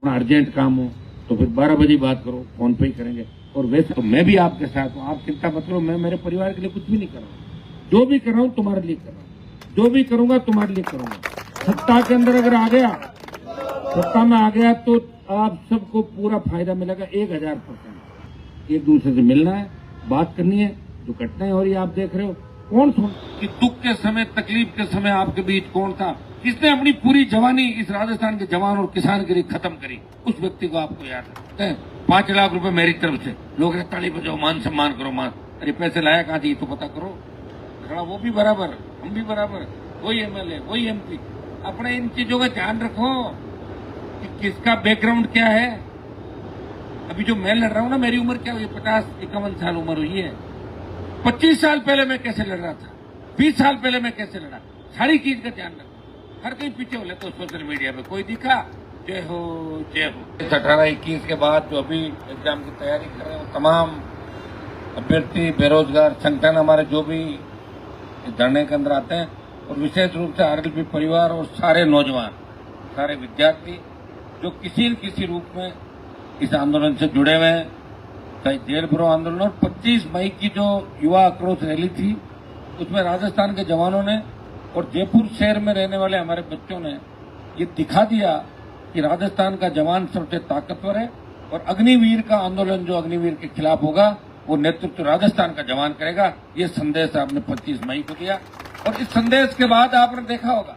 Urgent काम हो तो फिर 12 बजे बात करो, फोन पे ही करेंगे। और वैसे तो मैं भी आपके साथ हूँ, आप चिंता मत करो। मैं मेरे परिवार के लिए कुछ भी नहीं कर रहा हूँ। जो भी कर रहा हूँ तुम्हारे लिए कर रहा हूँ, जो भी करूंगा तुम्हारे लिए करूंगा। सत्ता के अंदर अगर आ गया, सत्ता में आ गया तो आप सबको पूरा फायदा मिलेगा 1000%। एक दूसरे से मिलना है, बात करनी है। जो घटनाएं हो रही है आप देख रहे हो, कौन सुन कि दुख के समय, तकलीफ के समय आपके बीच कौन था, किसने अपनी पूरी जवानी इस राजस्थान के जवान और किसान के लिए खत्म करी, उस व्यक्ति को आपको याद रखते हैं। 5 लाख रुपए मेरी तरफ से, लोग ताली बजाओ, मान सम्मान करो, मान। अरे पैसे लाया कहाँ थी तो पता करो। खड़ा वो भी बराबर, हम भी बराबर, वही MLA, वही MP। अपने इन चीजों का ध्यान रखो कि किसका बैकग्राउंड क्या है। अभी जो मैं लड़ रहा हूँ ना, मेरी उम्र क्या हुई, 50-51 साल उम्र हुई है। 25 साल पहले मैं कैसे लड़ रहा था, 20 साल पहले मैं कैसे लड़ा, सारी चीज का ध्यान रखो। हर कहीं पीछे हो ले तो सोशल मीडिया पे कोई दिखा, जय हो जय हो। 18-21 के बाद जो अभी एग्जाम की तैयारी कर रहे हैं, वो तमाम अभ्यर्थी, बेरोजगार संगठन हमारे जो भी धरने के अंदर आते हैं, और विशेष रूप से RLP परिवार और सारे नौजवान, सारे विद्यार्थी जो किसी न किसी रूप में इस आंदोलन से जुड़े हुए हैं, चाहे जेल भरो आंदोलन। और 25 मई की जो युवा आक्रोश रैली थी, उसमें राजस्थान के जवानों ने और जयपुर शहर में रहने वाले हमारे बच्चों ने ये दिखा दिया कि राजस्थान का जवान सबसे ताकतवर है। और अग्निवीर का आंदोलन जो अग्निवीर के खिलाफ होगा, वो नेतृत्व राजस्थान का जवान करेगा। ये संदेश आपने 25 मई को दिया। और इस संदेश के बाद आपने देखा होगा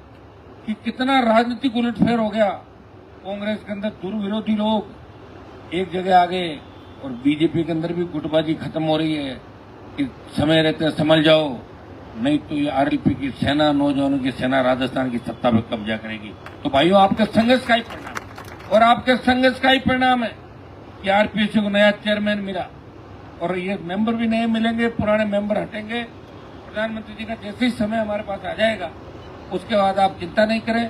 कि कितना राजनीतिक उलटफेर हो गया। कांग्रेस के अंदर दुर्विरोधी लोग एक जगह आ गए, और बीजेपी के अंदर भी गुटबाजी खत्म हो रही है कि समय रहते संभल जाओ, नहीं तो ये RLP की सेना, नौजवानों की सेना राजस्थान की सत्ता पर कब्जा करेगी। तो भाइयों, आपके संघर्ष का ही परिणाम है, और आपके संघर्ष का ही परिणाम है कि RPSC को नया चेयरमैन मिला, और ये मेंबर भी नए मिलेंगे, पुराने मेंबर हटेंगे। प्रधानमंत्री जी का जैसे ही समय हमारे पास आ जाएगा, उसके बाद आप चिंता नहीं करें,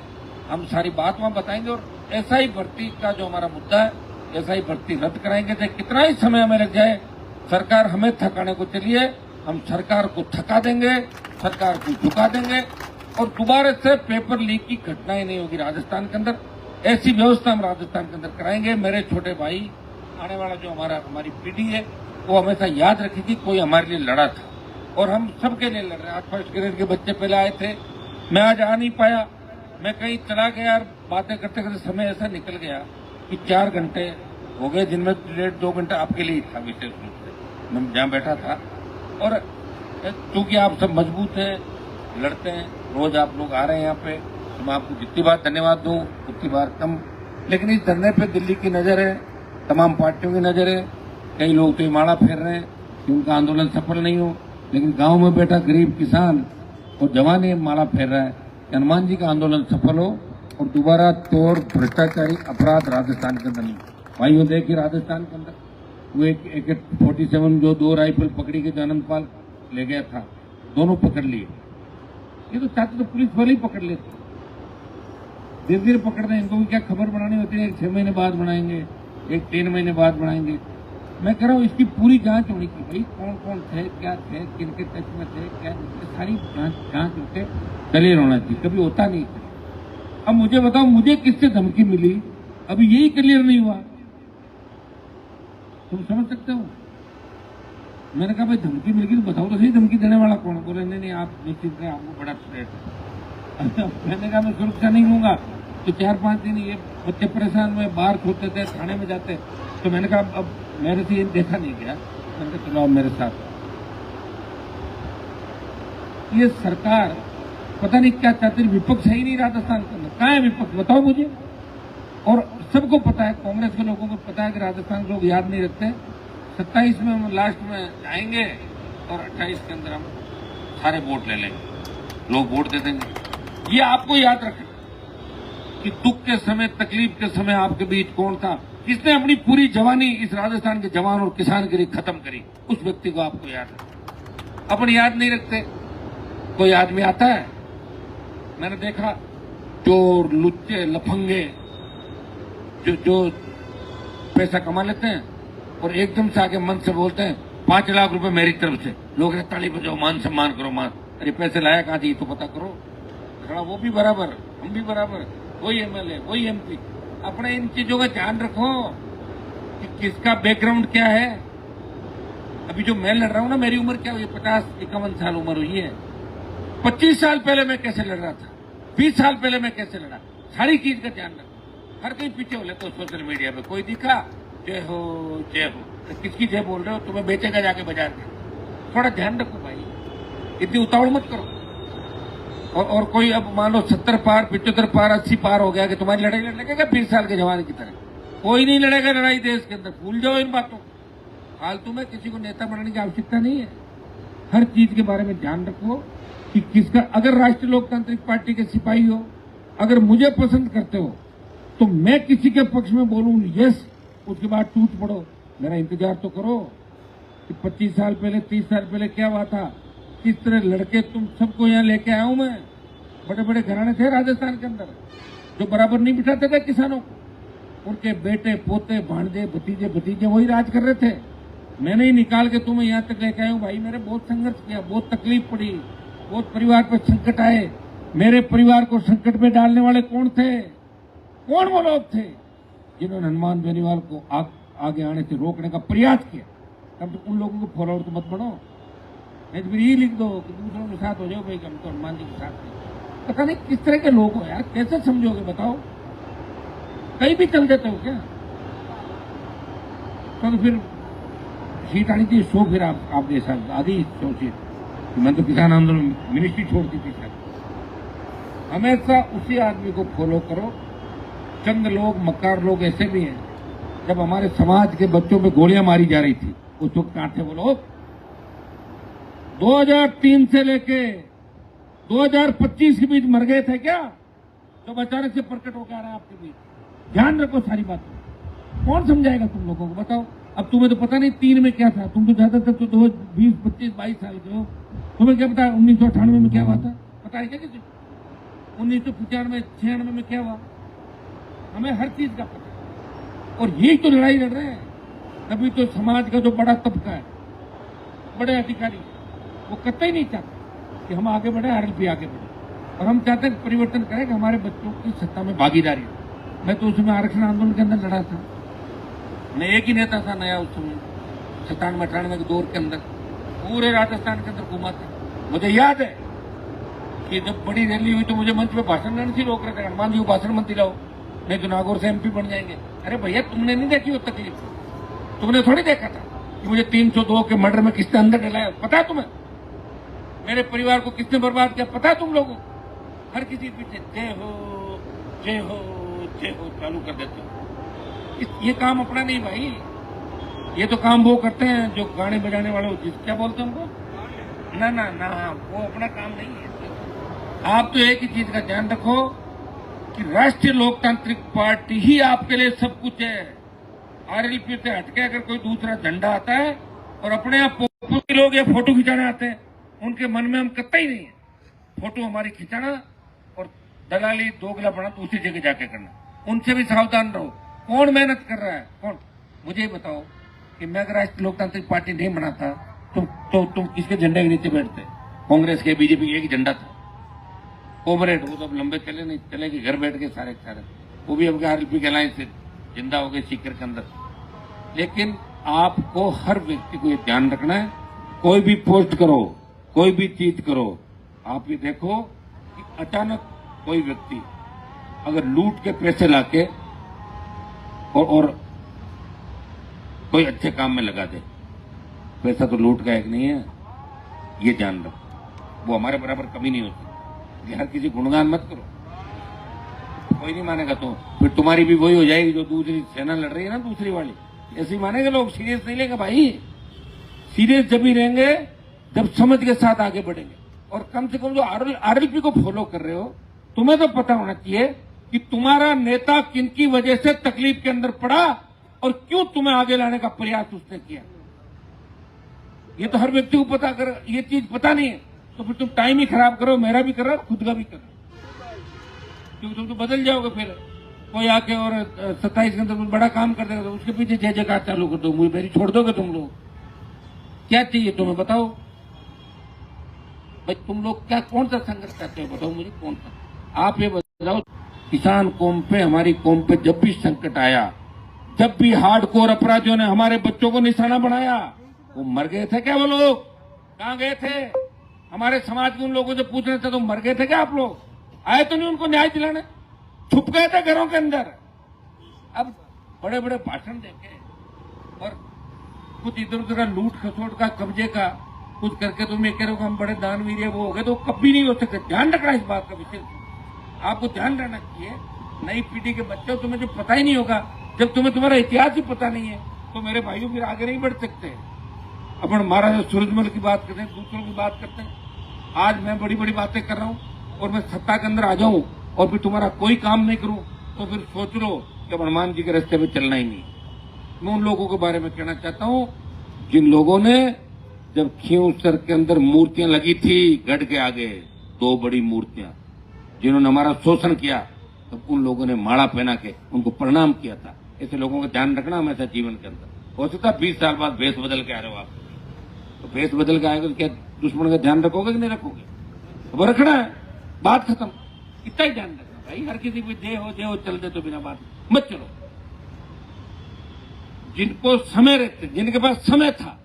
हम सारी बात वहां बताएंगे। और ऐसा ही भर्ती का जो हमारा मुद्दा है, ऐसा ही भर्ती रद्द कराएंगे, चाहे कितना ही समय हमें लग जाए। सरकार हमें थकाने को चलिए, हम सरकार को थका देंगे, सरकार को झुका देंगे, और दोबारा से पेपर लीक की घटनाएं नहीं होगी राजस्थान के अंदर। ऐसी व्यवस्था हम राजस्थान के अंदर कराएंगे। मेरे छोटे भाई, आने वाला जो हमारी पीढ़ी है, वो हमेशा याद रखेगी कोई हमारे लिए लड़ा था, और हम सबके लिए लड़ रहे हैं। आज फर्स्ट ग्रेड के बच्चे पहले आए थे, मैं आज आ नहीं पाया, मैं कहीं चला गया, बातें करते करते समय ऐसा निकल गया कि 4 घंटे हो गए, जिनमें 1.5-2 घंटा आपके लिए ही था विशेष रूप से, मैं जहाँ बैठा था। और क्योंकि आप सब मजबूत हैं, लड़ते हैं, रोज आप लोग आ रहे हैं यहाँ पे, तो मैं आपको जितनी बार धन्यवाद दूं उतनी बार कम। लेकिन इस धरने पे दिल्ली की नजर है, तमाम पार्टियों की नजर है। कई लोग तो ये माड़ा फेर रहे हैं कि उनका आंदोलन सफल नहीं हो, लेकिन गांव में बैठा गरीब किसान और जवान ये माड़ा फेर रहा है कि हनुमान जी का आंदोलन सफल हो और दोबारा चोर, भ्रष्टाचारी, अपराध राजस्थान के अंदर नहीं। भाइयों, देखिए राजस्थान के अंदर वो एक 47 जो 2 राइफल पकड़ी के जो आनंदपाल ले गया था, दोनों पकड़ लिए। ये तो चाहते तो पुलिस वाले ही पकड़ लेते, धीरे धीरे पकड़ रहे हैं। इनको भी क्या खबर बनानी होती है, 6 महीने बाद बनाएंगे, 3 महीने बाद बनाएंगे। मैं कह रहा हूँ इसकी पूरी जांच होनी चाहिए। भाई कौन कौन थे, क्या थे, किनके टच में थे, क्या, सारी जांच होते क्लियर होना चाहिए। कभी होता नहीं। अब मुझे बताओ, मुझे किससे धमकी मिली, अभी यही क्लियर नहीं हुआ। तुम समझ सकते हो? मैंने कहा भाई धमकी मिल गई तो बताओ तो सही, धमकी देने वाला कौन? बोले नहीं आप निश्चित करें, आपको बड़ा थ्रेट है। मैंने कहा मैं सुरक्षा नहीं लूंगा। तो 4-5 दिन ये बच्चे परेशान हुए, बाहर खोदते थे, थाने में जाते। तो मैंने कहा अब मेरे से ये देखा नहीं गया, मैंने कहा चलो आप मेरे साथ। ये सरकार पता नहीं क्या चाहती, विपक्ष है ही नहीं राजस्थान के अंदर। कहाँ है विपक्ष, बताओ मुझे। और सबको पता है, कांग्रेस के लोगों को पता है कि राजस्थान के लोग याद नहीं रखते। 27 में हम लास्ट में आएंगे और 28 के अंदर हम सारे वोट ले लेंगे, लोग वोट दे देंगे। ये आपको याद रखें कि दुख के समय, तकलीफ के समय आपके बीच कौन था, किसने अपनी पूरी जवानी इस राजस्थान के जवान और किसान के लिए खत्म करी, उस व्यक्ति को आपको याद रखें। अपन याद नहीं रखते। कोई आदमी आता है, मैंने देखा चोर, लुच्चे, लफंगे जो पैसा कमा लेते हैं और एकदम से आके मन से बोलते हैं 5 लाख रुपए मेरी तरफ से, लोग ताली बजाओ, मान सम्मान करो, मान। अरे पैसे लाया कहाँ थी तो पता करो। खड़ा वो भी बराबर, हम भी बराबर, वही MLA, वही MP। अपने इन चीजों का ध्यान रखो कि किसका बैकग्राउंड क्या है। अभी जो मैं लड़ रहा हूं ना, मेरी उम्र क्या हुई, 50-51 साल उम्र हुई है। 25 साल पहले मैं कैसे लड़ रहा था, 20 साल पहले मैं कैसे लड़ा, सारी चीज का ध्यान रखो। हर कहीं पीछे हो ले तो सोशल मीडिया पे कोई दिखा जय हो जय हो, तो किसकी जय बोल रहे हो, तुम्हें बेचेगा जाके बाजार में। थोड़ा ध्यान रखो भाई, इतनी उतावड़ मत करो। और कोई अब मान लो 70 पार 75 पार 80 पार हो गया कि तुम्हारी लड़ाई लड़ने लगेगा 20 साल के जवान की तरह। कोई नहीं लड़ेगा लड़ाई देश के अंदर, भूल जाओ इन बातों को। फालतू में किसी को नेता बनाने की आवश्यकता नहीं है। हर चीज के बारे में ध्यान रखो कि किसका, अगर राष्ट्रीय लोकतांत्रिक पार्टी के सिपाही हो, अगर मुझे पसंद करते हो तो मैं किसी के पक्ष में बोलूं यस, उसके बाद टूट पड़ो। मेरा इंतजार तो करो कि 25 साल पहले 30 साल पहले क्या हुआ था, किस तरह लड़के तुम सबको यहाँ लेके आया हूं मैं। बड़े बड़े घराने थे राजस्थान के अंदर जो बराबर नहीं बिठाते थे किसानों को, उनके बेटे पोते भांजे भतीजे वही राज कर रहे थे। मैंने ही निकाल के तुम्हें यहाँ तक लेके आया हूँ भाई। मैंने बहुत संघर्ष किया, बहुत तकलीफ पड़ी, बहुत परिवार पर संकट आए। मेरे परिवार को संकट में डालने वाले कौन थे, कौन वो लोग थे जिन्होंने हनुमान बेनीवाल को आगे आने से रोकने का प्रयास किया। तब तो उन लोगों को फॉलोअर तो मत बनो, नहीं तो फिर ये लिख दो कि दूसरों के साथ हो जाओ भाई, हम तो हनुमान जी के साथ नहीं। पता नहीं किस तरह के लोग हो यार, कैसे समझोगे बताओ, कहीं भी चल देते हो क्या। तो फिर सीट आनी थी सो, फिर आप जैसा आधी सोचिए। मैं तो किसान आंदोलन मिनिस्ट्री छोड़ दी थी सर। हमेशा उसी आदमी को फॉलो करो। चंद लोग मक्कार लोग ऐसे भी हैं, जब हमारे समाज के बच्चों पे गोलियां मारी जा रही थी उस वक्त कहां थे वो लोग। 2003 से लेके 2025 के बीच मर गए थे क्या, तो अचानक से प्रकट होकर आ रहा है आपके बीच। ध्यान रखो सारी बातें। कौन समझाएगा तुम लोगों को बताओ। अब तुम्हें तो पता नहीं 3 में क्या था, तुम तो ज्यादातर तो 20, 25, 22 साल के हो। तुम्हें क्या पता 1998 में क्या हुआ था, पता है क्या किसी को? 1995, 96 में क्या हुआ, हमें हर चीज का पता है। और यही तो लड़ाई लड़ रहे हैं। तभी तो समाज का जो बड़ा तबका है, बड़े अधिकारी, वो कतई नहीं चाहते कि हम आगे बढ़े, आरएलपी आगे बढ़े। और हम चाहते हैं परिवर्तन करें कि हमारे बच्चों की सत्ता में भागीदारी हो। मैं तो उसमें आरक्षण आंदोलन के अंदर लड़ा था। मैं एक ही नेता था नया उस समय 97-98 के दौर के अंदर, पूरे राजस्थान के अंदर घूमा था। मुझे याद है कि जब बड़ी रैली हुई तो मुझे मंच पे भाषण देने से रोक रहे थे, हनुमान जी को भाषण मत दिलाओ नहीं तो नागौर से एमपी बन जाएंगे। अरे भैया तुमने नहीं देखी वो तकलीफ, तुमने थोड़ी देखा था कि मुझे 302 के मर्डर में किसने अंदर डलाया, पता है तुम्हें? मेरे परिवार को किसने बर्बाद किया, पता है तुम लोगों को? हर किसी पीछे जय हो जय हो जय हो चालू कर देते हो। ये काम अपना नहीं भाई, ये तो काम वो करते हैं जो गाने बजाने वाले, क्या बोलते हैं उनको, ना ना ना, वो अपना काम नहीं है। आप तो एक ही चीज का ध्यान रखो कि राष्ट्रीय लोकतांत्रिक पार्टी ही आपके लिए सब कुछ है। आरएलपी से हटके अगर कोई दूसरा झंडा आता है और अपने आप लोग या फोटो खिंचाने आते हैं, उनके मन में हम कतई नहीं है। फोटो हमारी खिंचाना और दलाली दोगलापना तो उसी जगह जाके करना, उनसे भी सावधान रहो। कौन मेहनत कर रहा है, कौन, मुझे बताओ कि मैं अगर राष्ट्रीय लोकतांत्रिक पार्टी नहीं बनाता तुम किसके झंडे के नीचे बैठते? कांग्रेस के, बीजेपी के एक झंडा था, कोमरेड, वो तो अब लंबे चले नहीं चले कि घर बैठ के सारे सारे, वो भी अब आरएलपी के अलायंस से जिंदा हो गए सीकर के अंदर। लेकिन आपको हर व्यक्ति को ये ध्यान रखना है, कोई भी पोस्ट करो, कोई भी चीज करो, आप ये देखो कि अचानक कोई व्यक्ति अगर लूट के पैसे लाके और कोई अच्छे काम में लगा दे, पैसा तो लूट का एक नहीं है, ये ध्यान रखो। वो हमारे बराबर कमी नहीं होती। हर किसी गुणगान मत करो, कोई नहीं मानेगा तो फिर तुम्हारी भी वही हो जाएगी जो दूसरी सेना लड़ रही है ना, दूसरी वाली, ऐसे ही मानेंगे लोग। सीरियस नहीं लेंगे भाई, सीरियस जब ही रहेंगे जब समझ के साथ आगे बढ़ेंगे। और कम से कम जो आरएलपी को फॉलो कर रहे हो, तुम्हें तो पता होना चाहिए कि तुम्हारा नेता किनकी वजह से तकलीफ के अंदर पड़ा और क्यों तुम्हें आगे लाने का प्रयास उसने किया। ये तो हर व्यक्ति को पता, कर ये चीज पता नहीं है तो फिर तुम टाइम ही खराब करो, मेरा भी करो, खुद का भी करो, क्योंकि तुम तो बदल जाओगे। फिर कोई आके और 27 के अंदर कुछ बड़ा काम कर देगा तो उसके पीछे जय जयकार चालू कर दो, मुझे मेरी छोड़ दोगे तुम लोग। क्या चाहिए तुम्हें बताओ भाई, तुम लोग क्या कौन सा संघर्ष करते हो बताओ मुझे, कौन सा? आप ये बताओ किसान कौम पे, हमारी कौम पे जब भी संकट आया, जब भी हार्डकोर अपराधियों ने हमारे बच्चों को निशाना बनाया, वो मर गए थे क्या? वो लोग कहां गए थे? हमारे समाज के उन लोगों से पूछने थे तो मर गए थे क्या आप लोग? आए तो नहीं उनको न्याय दिलाने? छुप गए थे घरों के अंदर। अब बड़े बड़े भाषण देके और कुछ इधर उधर का लूट खसोट का, कब्जे का कुछ करके तुम ये कह रहे हो हम बड़े दानवीर वो हो गए, तो कभी नहीं हो सकते। ध्यान रखना इस बात का विशेष, आपको ध्यान रहना चाहिए। नई पीढ़ी के बच्चे तुम्हें जो पता ही नहीं होगा, जब तुम्हें तुम्हारा इतिहास ही पता नहीं है तो मेरे भाइयों फिर आगे नहीं बढ़ सकते। अपन महाराजा सूरजमल की बात करते हैं, दूसरों की बात करते हैं। आज मैं बड़ी बड़ी बातें कर रहा हूं और मैं सत्ता के अंदर आ जाऊं और फिर तुम्हारा कोई काम नहीं करूं तो फिर सोच लो कि हनुमान जी के रास्ते पे चलना ही नहीं। मैं उन लोगों के बारे में कहना चाहता हूं जिन लोगों ने, जब खींवसर के अंदर मूर्तियां लगी थी गढ़ के आगे, 2 बड़ी मूर्तियां, जिन्होंने हमारा शोषण किया, तब उन लोगों ने माला पहना के उनको प्रणाम किया था। ऐसे लोगों का ध्यान रखना हमेशा जीवन के अंदर। हो सकता है 20 साल बाद भेष बदल के आ रहे हो आप, तो भेष बदल के आएगा तो क्या दुश्मन का ध्यान रखोगे कि नहीं रखोगे? वो रखना है, बात खत्म। इतना ही ध्यान रखना भाई। हर किसी को जय हो चल दे तो बिना बात मत चलो। जिनको समय रहते, जिनके पास समय था,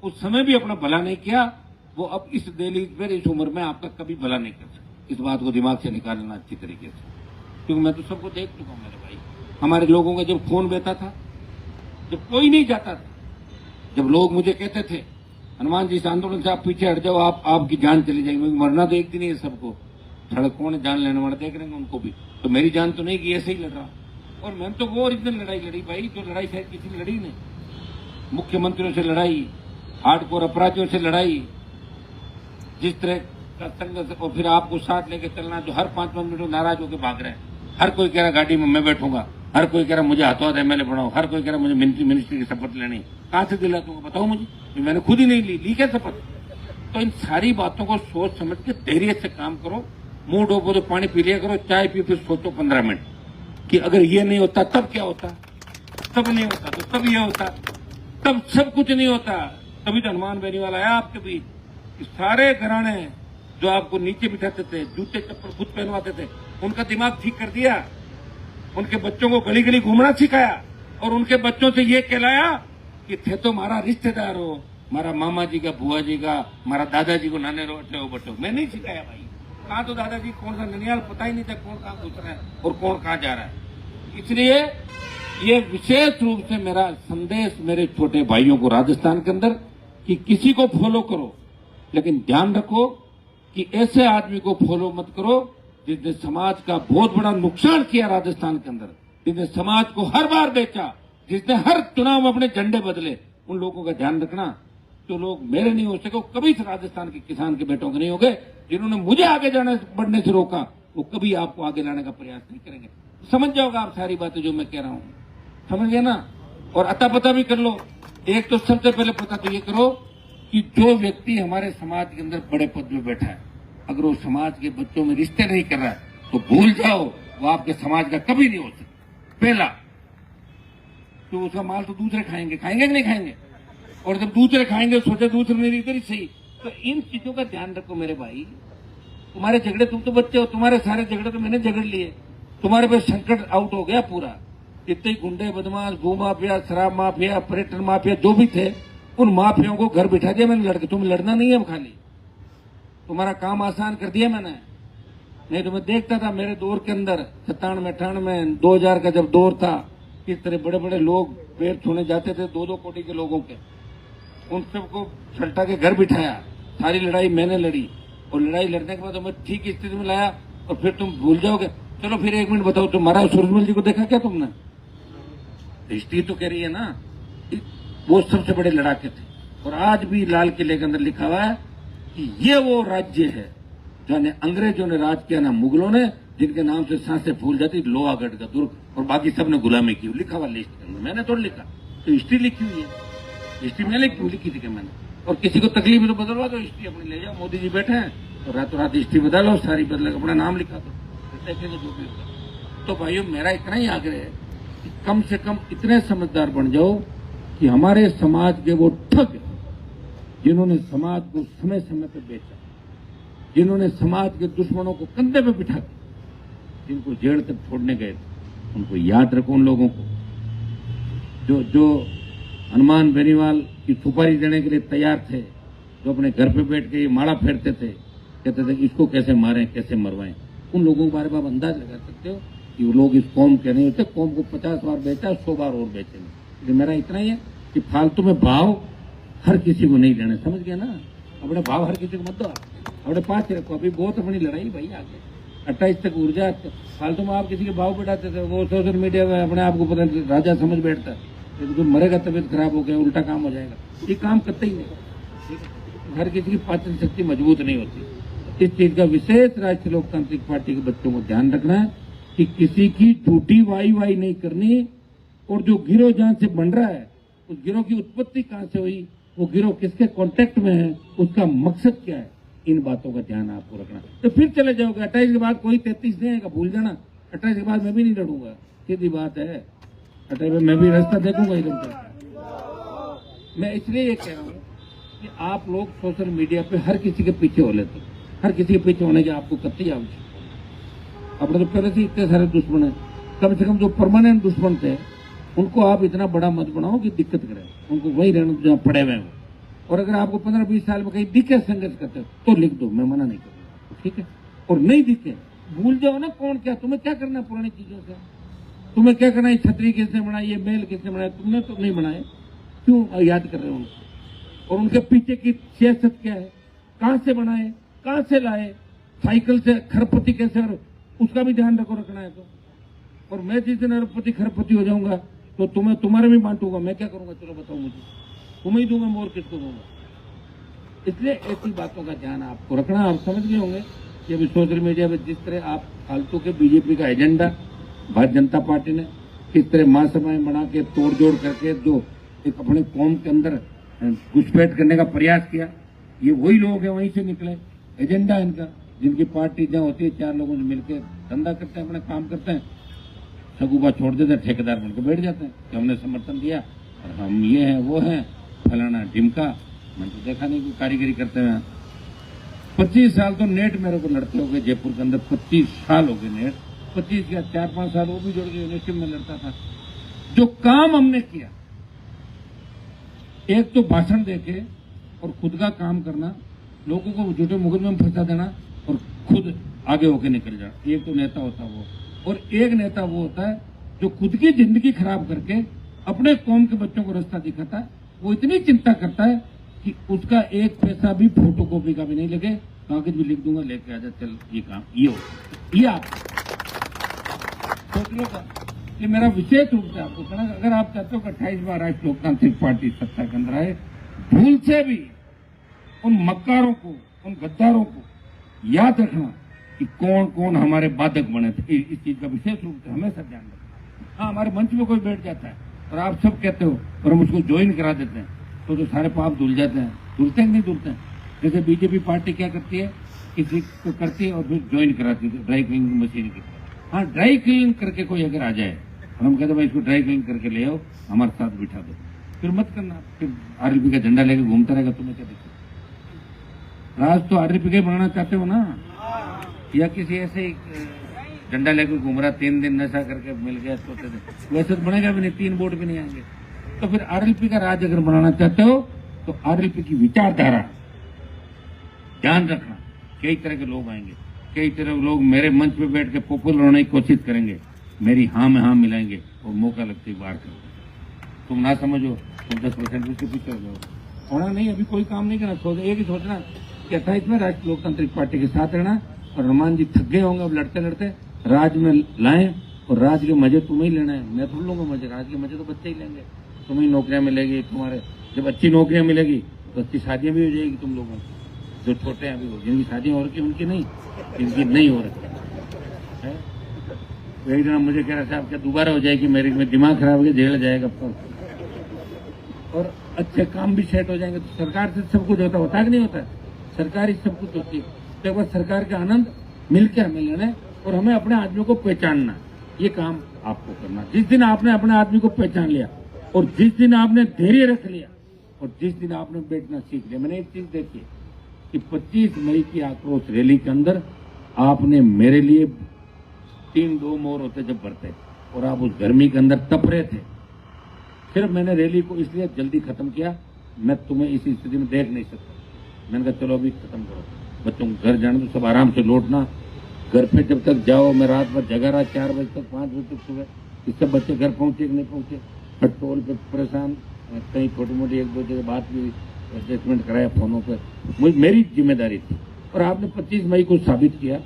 उस समय भी अपना भला नहीं किया, वो अब इस दहलीज पर, इस उम्र में आपका कभी भला नहीं कर सकते। इस बात को दिमाग से निकालना अच्छी तरीके से, क्योंकि मैं तो सबको देख चुका हूं मेरे भाई। हमारे लोगों का जब खून बहता था, जब कोई नहीं जाता था, जब लोग मुझे कहते थे हनुमान जी इस आंदोलन से आप पीछे हट जाओ, आपकी जान चली जाएगी। मरना तो एक दिन ही है सबको, सड़कों में जान लेने वाले देख रहे हैं उनको भी। तो मेरी जान तो नहीं कि ऐसे ही लड़ रहा। और मैंने तो वो ओरिजिनल लड़ाई लड़ी भाई, जो लड़ाई शायद किसी ने लड़ी नहीं। मुख्यमंत्रियों से लड़ाई, हार्डकोर अपराधियों से लड़ाई, जिस तरह का संघर्ष, और फिर आपको साथ लेके चलना, जो हर 5-5 मिनट नाराज होकर भाग रहे हैं। हर कोई कह रहा गाड़ी में मैं बैठूंगा, हर कोई कह रहा मुझे हाथों हाथ एमएलए बनाओ, हर कोई कह रहा मुझे मिनिस्ट्री की शपथ लेनी। कहां से दिला दूंगा बताओ मुझे? मैंने खुद ही नहीं ली क्या शपथ? तो इन सारी बातों को सोच समझ के धैर्य से काम करो। मुंह डोबो तो पानी पी लिया करो, चाय पी, फिर सोचो 15 मिनट कि अगर ये नहीं होता तब क्या होता, तब नहीं होता तो तब ये होता, तब सब कुछ नहीं होता। तभी तो हनुमान बेनीवाल आया आपके बीच। सारे घराने जो आपको नीचे बिठाते थे, जूते चप्पल खुद पहनवाते थे, उनका दिमाग ठीक कर दिया। उनके बच्चों को गली गली घूमना सिखाया और उनके बच्चों से ये कहलाया कि थे तो हमारा रिश्तेदार हो, हमारा मामा जी का, बुआ जी का, हमारा दादाजी को नाने रोटे हो बटो। मैं नहीं सिखाया भाई। कहा तो दादाजी कौन सा ननियाल पता ही नहीं था कौन कहां घुस रहा है और कौन कहां जा रहा है। इसलिए ये विशेष रूप से मेरा संदेश मेरे छोटे भाइयों को राजस्थान के अंदर कि किसी को फॉलो करो, लेकिन ध्यान रखो कि ऐसे आदमी को फॉलो मत करो जिसने समाज का बहुत बड़ा नुकसान किया राजस्थान के अंदर, जिसने समाज को हर बार बेचा, जिसने हर चुनाव में अपने झंडे बदले। उन लोगों का ध्यान रखना। जो लोग मेरे नहीं हो सके, कभी राजस्थान के किसान के बेटों के नहीं हो गए। जिन्होंने मुझे आगे जाने बढ़ने से रोका, वो कभी आपको आगे लाने का प्रयास नहीं करेंगे। समझ जाओगे आप सारी बातें जो मैं कह रहा हूं, समझ गए ना? और अता पता भी कर लो। एक तो सबसे पहले पता तो ये करो कि जो व्यक्ति हमारे समाज के अंदर बड़े पद में बैठा है, अगर वो समाज के बच्चों में रिश्ते नहीं कर रहा है तो भूल जाओ, वो आपके समाज का कभी नहीं हो सकता। पहला तो उसका माल तो दूसरे खाएंगे कि नहीं खाएंगे, और जब दूसरे खाएंगे सोचे दूसरे मेरी इधर ही सही। तो इन चीजों का ध्यान रखो मेरे भाई। तुम्हारे झगड़े, तुम तो बच्चे हो, तुम्हारे सारे झगड़े तो मैंने झगड़ लिए। तुम्हारे पे संकट आउट हो गया पूरा। जितने गुंडे, बदमाश, भू माफिया, शराब माफिया, पर्यटन माफिया जो भी थे, उन माफियाओं को घर बिठा दिया मैंने लड़के। तुम्हें लड़ना नहीं है, अब खाली तुम्हारा काम आसान कर दिया मैंने। नहीं तो मैं देखता था मेरे दौर के अंदर 97, 98, 2000 का जब दौर था, किस तरह बड़े बड़े लोग पैर छूने जाते थे 2-2 कोटी के लोगों के। उन सबको छलटा के घर बिठाया, सारी लड़ाई मैंने लड़ी, और लड़ाई लड़ने के बाद मैं ठीक स्थिति में लाया। और फिर तुम भूल जाओगे। चलो फिर एक मिनट बताओ, तुम्हारा सूरजमल जी को देखा क्या तुमने? हिस्ट्री तो कह रही है ना, वो सबसे बड़े लड़ाके थे। और आज भी लाल किले के अंदर लिखा हुआ है कि ये वो राज्य है जो अंग्रेजों ने राज किया ना मुगलों ने, जिनके नाम से सांसें फूल जाती, लोहागढ़ का दुर्ग, और बाकी सबने गुलामी की। लिखा हुआ लिस्ट के अंदर, मैंने थोड़ा लिखा, तो हिस्ट्री लिखी हुई है। हिस्ट्री मैंने लिखी थी कि मैंने, और किसी को तकलीफ तो बदलवा दो, हिस्ट्री अपनी ले जाओ। मोदी जी बैठे हैं तो रातों रात हिस्ट्री बदलो, सारी बदल अपना नाम लिखा दो, देखेंगे जो भी होगा। तो भाइयों मेरा इतना ही आग्रह है कि कम से कम इतने समझदार बन जाओ कि हमारे समाज के वो ठग जिन्होंने समाज को समय समय पर बेचा, जिन्होंने समाज के दुश्मनों को कंधे पे बिठा दिया, जिनको जेल तक छोड़ने गए थे, उनको याद रखो। उन लोगों को जो हनुमान बेनीवाल की सुपारी देने के लिए तैयार थे, जो अपने घर पे बैठ के ये माला फेरते थे, कहते थे इसको कैसे मारें कैसे मरवाएं, उन लोगों के बारे में आप अंदाज लगा सकते हो कि वो लोग इस कौम के नहीं होते। कौम को 50 बार बेचा, 100 बार और बेचेंगे। तो मेरा इतना ही है कि फालतू में भाव हर किसी को नहीं देना, समझ गया ना। अपने भाव हर किसी को मत दो, अपने पास ही रखो। अभी बहुत अपनी लड़ाई भाई आगे 28 तक ऊर्जा। फालतू में आप किसी के भाव बढ़ाते थे, वो सोशल मीडिया में अपने आप को पता राजा समझ बैठता है, तो मरेगा, तबीयत खराब हो गया, उल्टा काम हो जाएगा। ये काम करते ही नहीं। हर किसी की पाचन शक्ति मजबूत नहीं होती। इस चीज का विशेष राष्ट्रीय लोकतांत्रिक पार्टी के बच्चों को ध्यान रखना है कि किसी की झूठी वाई नहीं करनी। और जो गिरोह जहां से बन रहा है, उस गिरोह की उत्पत्ति कहां से हुई, वो गिरोह किसके कांटेक्ट में है, उसका मकसद क्या है, इन बातों का ध्यान आपको रखना। तो फिर चले जाओगे 28 के बाद कोई 33 नहीं आएगा, भूल जाना। 28 के बाद मैं भी नहीं लड़ूंगा, सीधी बात है। 28 में मैं भी रास्ता देखूंगा एकदम तक। मैं इसलिए ये कह रहा हूँ कि आप लोग सोशल मीडिया पे हर किसी के पीछे हो लेते, हर किसी के पीछे होने की आपको कतई आवश्यकता। अपने तो पहले से इतने सारे दुश्मन है, कम से कम जो परमानेंट दुश्मन थे उनको आप इतना बड़ा मत बनाओ कि दिक्कत करे, उनको वही रहने जहाँ पड़े हुए हैं। और अगर आपको 15-20 साल में कहीं दिखे संघर्ष करते हो तो लिख दो, मैं मना नहीं करूंगा, ठीक है। और नहीं दिखे भूल जाओ ना कौन क्या, तुम्हें क्या करना है पुरानी चीजों से, तुम्हें क्या करना है, छतरी किसने बनाई, ये मेल किसने बनाया, तुमने तो नहीं बनाए, क्यों याद कर रहे हो उनको। और उनके पीछे की सियासत क्या है, कहां से बनाए, कहां से लाए, साइकिल से खरपति कैसे, उसका भी ध्यान रखना है तो। और मैं जिस दिन अरबपति खरपति हो जाऊंगा तो तुम्हें तुम्हारे भी बांटूंगा, मैं क्या करूंगा, चलो बताओ मुझे, तुम्हें ही दूंगा मोर किसको दूंगा। इसलिए ऐसी बातों का ध्यान आपको रखना। आप समझ गए होंगे कि अभी सोशल मीडिया में जिस तरह आप फालतू के बीजेपी का एजेंडा भारतीय जनता पार्टी ने किस तरह महासभाएं बना के तोड़ जोड़ करके जो एक अपने कौम के अंदर घुसपैठ करने का प्रयास किया, ये वही लोग हैं, वहीं से निकले। एजेंडा इनका, जिनकी पार्टी जहाँ होती है 4 लोगों से मिलकर धंधा करते हैं, अपना काम करते हैं, सगुबा छोड़ देते हैं, ठेकेदार बनकर बैठ जाते हैं कि हमने समर्थन दिया और हम ये हैं वो हैं, फलाना ढिमका। मैंने तो देखा नहीं कोई कारीगरी करते हुए। 25 साल तो नेट मेरे को लड़ते हो गए जयपुर के अंदर, 25 साल हो गए नेट, 25 या 4-5 साल वो भी जोड़ के यूनिवर्सिटी में लड़ता था। जो काम हमने किया, एक तो भाषण देके और खुद का काम करना, लोगों को झूठे मुकदमे में फंसा देना और खुद आगे होके निकल जाना, एक तो नेता होता वो। और एक नेता वो होता है जो खुद की जिंदगी खराब करके अपने कौम के बच्चों को रास्ता दिखाता है। वो इतनी चिंता करता है कि उसका एक पैसा भी फोटोकॉपी का भी नहीं लगे, कागज भी लिख दूंगा, लेके आजा, चल ये काम ये हो। ये आप सोच लो का, ये मेरा विशेष रूप से आपको कहना, अगर आप चाहते हो कि 28 बार राष्ट्रीय लोकतांत्रिक पार्टी सत्ता के अंदर आए, भूल से भी उन मक्कारों को, उन गद्दारों को याद रखना कि कौन कौन हमारे बाधक बने थे। इस चीज का विशेष रूप से हमेशा ध्यान रखना। हाँ, हमारे मंच में कोई बैठ जाता है और आप सब कहते हो और हम उसको ज्वाइन करा देते हैं तो सारे पाप धुल जाते हैं। धुलते हैं नहीं धुलते हैं। जैसे बीजेपी पार्टी क्या करती है, किसी को करती है और फिर ज्वाइन कराती है ड्राई क्लीनिंग मशीन की। हाँ, ड्राई क्लीनिंग करके कोई अगर आ जाए और हम कहते भाई इसको ड्राई क्लीनिंग करके ले आओ, हमारे साथ बिठा दो, फिर मत करना। फिर आरएलपी का झंडा लेके घूमता रहेगा, तुम्हें क्या दिक्कत। राज तो आरएलपी का बनाना चाहते हो ना, या किसी ऐसे झंडा लेकर घूम रहा, 3 दिन नशा करके मिल गया तो वैसे तो बनेगा भी नहीं, 3 वोट भी नहीं आएंगे। तो फिर आरएलपी का राज अगर बनाना चाहते हो तो आरएलपी की विचारधारा ध्यान रखना। कई तरह के लोग आएंगे, कई तरह के लोग मेरे मंच पे बैठ के पॉपुलर होने की कोशिश करेंगे, मेरी हाँ में हाँ मिलाएंगे और मौका लगते ही बाहर कर। तुम ना समझो, तुम 10% उसके पीछे हो जाओ। होना नहीं, अभी कोई काम नहीं करना, एक ही सोचना कि 28 में राष्ट्रीय लोकतांत्रिक पार्टी के साथ रहना। और हनुमान जी थक गए होंगे अब लड़ते लड़ते, राज में लाएं और राज के मजे तुम्हें ही लेना है, मैं थोड़ा लूंगा मजे। राज के मजे तो बच्चे ही लेंगे, तुम्हें नौकरियां मिलेगी, तुम्हारे जब अच्छी नौकरियां मिलेगी तो अच्छी शादियां भी हो जाएगी तुम लोगों की, जो छोटे हैं अभी हो, जिनकी शादियां हो रखी उनकी नहीं, जिनकी नहीं हो रखी है। एक दिन मुझे कह रहा था क्या दोबारा हो जाएगी, मेरे में दिमाग खराब हो गया, जेल जाएगा और अच्छे काम भी सेट हो जाएंगे। तो सरकार से सब कुछ होता है कि नहीं होता है, सरकार ही सब कुछ होती है। तो एक बार सरकार का आनंद मिलकर हमें लेना है और हमें अपने आदमी को पहचानना, ये काम आपको करना। जिस दिन आपने अपने आदमी को पहचान लिया और जिस दिन आपने धैर्य रख लिया और जिस दिन आपने बैठना सीख लिया, मैंने एक चीज देखी कि 25 मई की आक्रोश रैली के अंदर आपने मेरे लिए 3 डोम और होते जब भरते, और आप उस गर्मी के अंदर तप रहे थे। सिर्फ मैंने रैली को इसलिए जल्दी खत्म किया, मैं तुम्हें इस स्थिति में देख नहीं सकता। मैंने कहा चलो अभी खत्म करो, बच्चों को घर जाने दो, सब आराम से लौटना। घर पे जब तक जाओ, मैं रात भर जगा रहा, 4 बजे तक 5 बजे तक सुबह, कि सब बच्चे घर पहुंचे कि नहीं पहुंचे। टोल पे परेशान, कहीं छोटी मोटी 1-2 जगह बात भी, एडजस्टमेंट कराया फोनों पर। मेरी जिम्मेदारी थी। और आपने 25 मई को साबित किया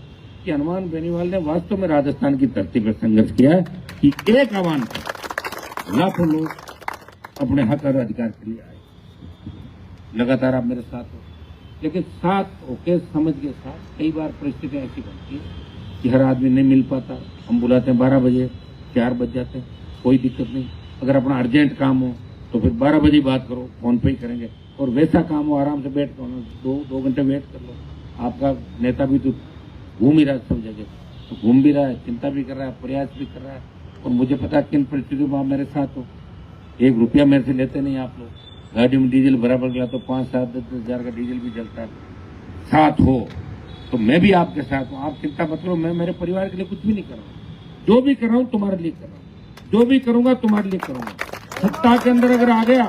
कि हनुमान बेनीवाल ने वास्तव में राजस्थान की धरती पर संघर्ष किया है, कि एक आह्वान पर लाखों लोग अपने हक और अधिकार के लिए आए। लगातार आप मेरे साथ हो, लेकिन साथ होके समझ के साथ कई बार परिस्थितियां ऐसी बनती है कि हर आदमी नहीं मिल पाता। हम बुलाते हैं 12 बजे, 4 बज जाते हैं, कोई दिक्कत नहीं। अगर अपना अर्जेंट काम हो तो फिर 12 बजे बात करो, फोन पे ही करेंगे। और वैसा काम हो आराम से बैठ कर 2 घंटे वेट कर लो। आपका नेता भी तो घूम ही रहा है सब जगह, तो घूम भी रहा है, चिंता भी कर रहा है, प्रयास भी कर रहा है। और मुझे पता किन परिस्थितियों में आप मेरे साथ हो। 1 रुपया मेरे से लेते नहीं आप लोग। गाड़ी में डीजल बराबर गया तो 5-7-10 हज़ार का डीजल भी जलता है। साथ हो तो मैं भी आपके साथ हूँ, आप चिंता मत करो। मैं मेरे परिवार के लिए कुछ भी नहीं कर रहा हूँ, जो भी कर रहा हूँ तुम्हारे लिए कर रहा हूँ, जो भी करूंगा तुम्हारे लिए करूंगा। सत्ता के अंदर अगर आ गया,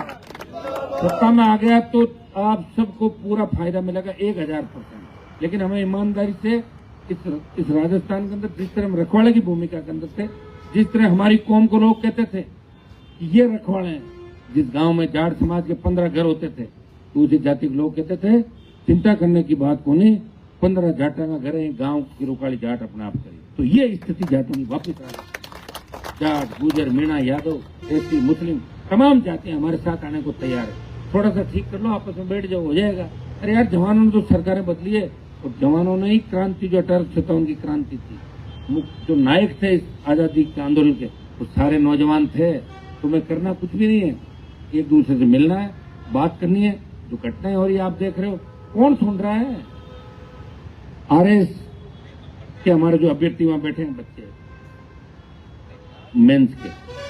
सत्ता में आ गया तो आप सबको पूरा फायदा मिलेगा 1000%। लेकिन हमें ईमानदारी से इस राजस्थान के अंदर जिस तरह हम रखवाले की भूमिका के अंदर थे, जिस तरह हमारी कौम को लोग कहते थे कि ये रखवाले हैं, जिस गांव में जाट समाज के 15 घर होते थे तो उस जाति के लोग कहते थे चिंता करने की बात को नहीं, 15 जाटा का घर है, गांव की रोकाली जाट अपने आप करे। तो ये स्थिति जाटों की वापिस आ रही। जाट, गुजर, मीणा, यादव, एससी, मुस्लिम तमाम जातियां हमारे साथ आने को तैयार है। थोड़ा सा ठीक कर लो, आपस में बैठ जाओ, हो जाएगा। अरे यार, जवानों ने तो सरकारें बदली है, और जवानों ने ही क्रांति, जो अटल सत्तावन की क्रांति थी, जो नायक थे इस आजादी के आंदोलन के, वो सारे नौजवान थे। तुम्हें करना कुछ भी नहीं है, एक दूसरे से मिलना है, बात करनी है। जो घटनाएं हो रही है आप देख रहे हो, कौन सुन रहा है? आरएस के हमारे जो अभ्यर्थी वहां बैठे हैं बच्चे मेंस के,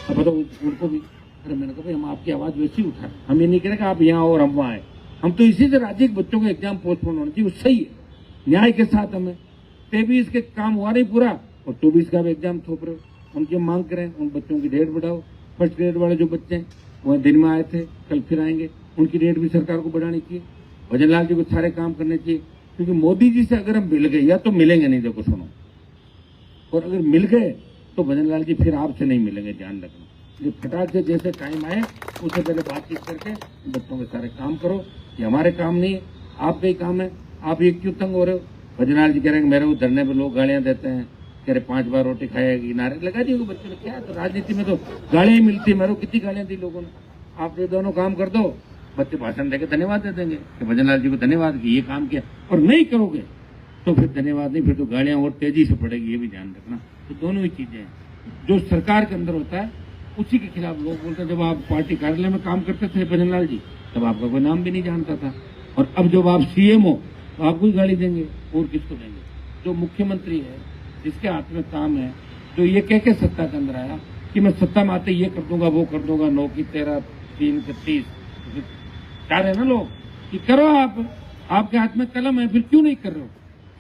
अब बताओ उनको भी। अरे मैंने कहा भाई हम आपकी आवाज वैसी उठा, हम ये नहीं कह रहे कि आप यहाँ और हम वहां आए। हम तो इसी से राज्य के बच्चों का एग्जाम पोस्टपोन होना चाहिए, सही है, न्याय के साथ। हमें 23 के काम हुआ नहीं पूरा, और 24 का भी एग्जाम थोप रहे हो। उनकी मांग करें, उन बच्चों की डेट बढ़ाओ। फर्स्ट ग्रेड वाले जो बच्चे हैं वह दिन में आए थे, कल फिर आएंगे, उनकी डेट भी सरकार को बढ़ानी चाहिए। भजनलाल जी को सारे काम करने चाहिए, क्योंकि मोदी जी से अगर हम मिल गए, या तो मिलेंगे नहीं, देखो सुनो, और अगर मिल गए तो भजनलाल जी फिर आपसे नहीं मिलेंगे, ध्यान रखना। ये फटाक से जैसे टाइम आए उससे पहले बातचीत करके बच्चों के सारे काम करो। ये हमारे काम नहीं, आपका ही काम है। आप ये क्यों तंग हो रहे हो? भजनलाल जी कह रहे हैं मेरे को धरने पे लोग गालियां देते हैं, कह रहे 5 बार रोटी खाएगी, नारे लगा दिए बच्चों ने। क्या तो राजनीति में तो गालियां ही मिलती है, मेरे को कितनी गालियां दी लोगों ने। आप ये दोनों काम कर दो, बच्चे भाषण देकर धन्यवाद दे देंगे कि भजनलाल जी को धन्यवाद कि ये काम किया। और नहीं करोगे तो फिर धन्यवाद नहीं, फिर तो गालियां और तेजी से पड़ेगी, ये भी ध्यान रखना। तो दोनों ही चीजें हैं। जो सरकार के अंदर होता है उसी के खिलाफ लोग बोलते हैं। जब आप पार्टी कार्यालय में काम करते थे भजनलाल जी, तब आपका कोई नाम भी नहीं जानता था, और अब जब आप सीएम हो तो आपको ही गाली देंगे, और किसको देंगे? जो मुख्यमंत्री है, जिसके हाथ में काम है, जो ये कह के सत्ता के अंदर आया कि मैं सत्ता में आते ये कर दूंगा, वो कर दूंगा, 9 की 13, 3 की 30, चाह रहे ना लोग कि करो आप, आपके हाथ में कलम है, फिर क्यों नहीं कर रहे हो?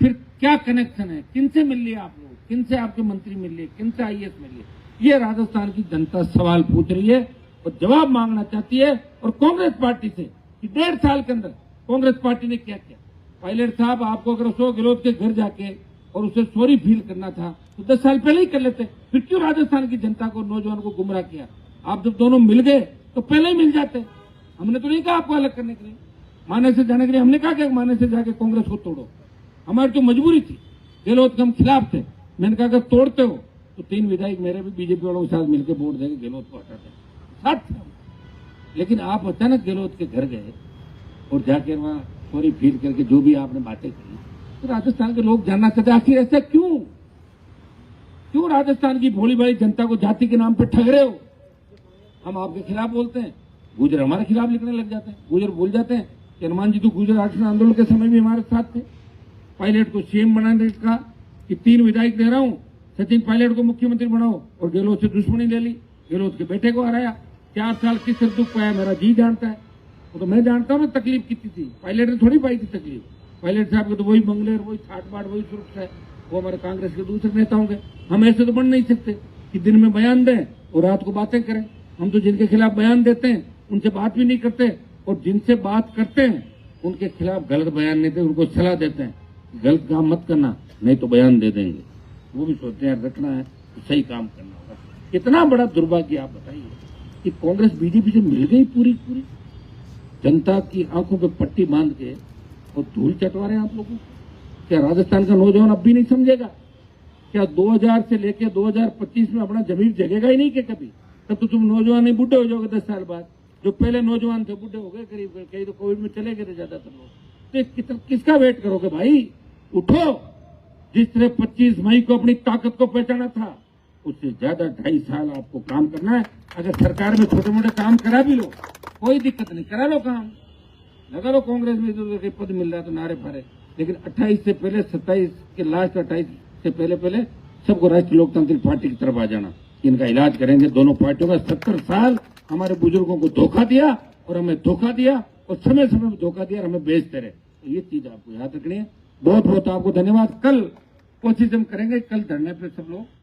फिर क्या कनेक्शन है? किनसे मिल लिए आप लोग? किनसे आपके मंत्री मिल लिए? किनसे आईएएस मिल लिए? ये राजस्थान की जनता सवाल पूछ रही है और जवाब मांगना चाहती है। और कांग्रेस पार्टी से कि 1.5 साल के अंदर कांग्रेस पार्टी ने क्या किया? पायलट साहब, आपको अगर अशोक गहलोत के घर जाके और उसे सॉरी फील करना था तो 10 साल पहले ही कर लेते। फिर क्यों राजस्थान की जनता को, नौजवान को गुमराह किया? आप जब दोनों मिल गए तो पहले ही मिल जाते। हमने तो नहीं कहा आपको अलग करने के लिए, माने से जाने के लिए। हमने कहा कि माने से जाके कांग्रेस को तोड़ो, हमारी तो मजबूरी थी। गहलोत के हम खिलाफ थे। मैंने कहा अगर तोड़ते हो तो 3 विधायक मेरे भी बीजेपी वालों के साथ मिलकर वोट देंगे, गहलोत को हटाते साथ। लेकिन आप अचानक गहलोत के घर गए और जाके वहां सॉरी फील करके जो भी आपने बातें की, तो राजस्थान के लोग जानना चाहते आखिर ऐसा क्यों? क्यों राजस्थान की भोली भाली जनता को जाति के नाम पर ठग रहे हो? हम आपके खिलाफ बोलते हैं, गुजर हमारे खिलाफ लिखने लग जाते हैं। गुजर भूल जाते हैं कि हनुमान जी तो गुजर आरक्षण आंदोलन के समय भी हमारे साथ थे। पायलट को सीएम बनाने का कि 3 विधायक दे रहा हूं, सचिन पायलट को मुख्यमंत्री बनाओ, और गहलोत से दुश्मनी ले ली, गहलोत के बेटे को हराया। 4 साल किस तरह दुख पाया मेरा जी जानता है। वो तो मैं जानता हूं ना तकलीफ कितनी थी। पायलट ने थोड़ी पाई थी तकलीफ। पायलट साहब के तो वही बंगले, वही ठाट बाट, वही सुरक्षा है। वो हमारे कांग्रेस के दूसरे नेता होंगे। हम ऐसे तो बन नहीं सकते कि दिन में बयान दें और रात को बातें करें। हम तो जिनके खिलाफ बयान देते हैं उनसे बात भी नहीं करते, और जिनसे बात करते हैं उनके खिलाफ गलत बयान नहीं देते, उनको सलाह देते हैं गलत काम मत करना, नहीं तो बयान दे देंगे। वो भी सोचते हैं रखना है तो सही काम करना होगा। कितना बड़ा दुर्भाग्य आप बताइए कि कांग्रेस बीजेपी से मिल गई पूरी पूरी, जनता की आंखों पे पट्टी बांध के और धूल चटवा रहे हैं आप लोगों। क्या राजस्थान का नौजवान अब भी नहीं समझेगा? क्या 2000 से लेकर 2025 में अपना जमीन जगेगा ही नहीं कि कभी? तब तो तुम नौजवान नहीं बूढ़े हो जाओगे 10 साल बाद। जो पहले नौजवान थे बूढ़े हो गए करीब, कई तो कोविड में चले गए थे ज्यादातर लोग। तो किसका वेट करोगे भाई? उठो। जिस तरह 25 मई को अपनी ताकत को पहचाना था, उससे ज्यादा 2.5 साल आपको काम करना है। अगर सरकार में छोटे मोटे काम करा भी लो, कोई दिक्कत नहीं, करा लो काम, लगा लो। कांग्रेस में इधर उधर पद मिल रहा तो नारे फारे, लेकिन 28 से पहले 27 के लास्ट 28 से पहले सबको राष्ट्रीय लोकतांत्रिक पार्टी की तरफ आ जाना। इनका इलाज करेंगे दोनों पार्टियों का। 70 साल हमारे बुजुर्गों को धोखा दिया और हमें धोखा दिया, और समय समय में धोखा दिया और हमें बेचते रहे। तो ये चीज आपको याद रखनी है। बहुत बहुत आपको धन्यवाद। कल कोशिश हम करेंगे, कल धरने पे सब लोग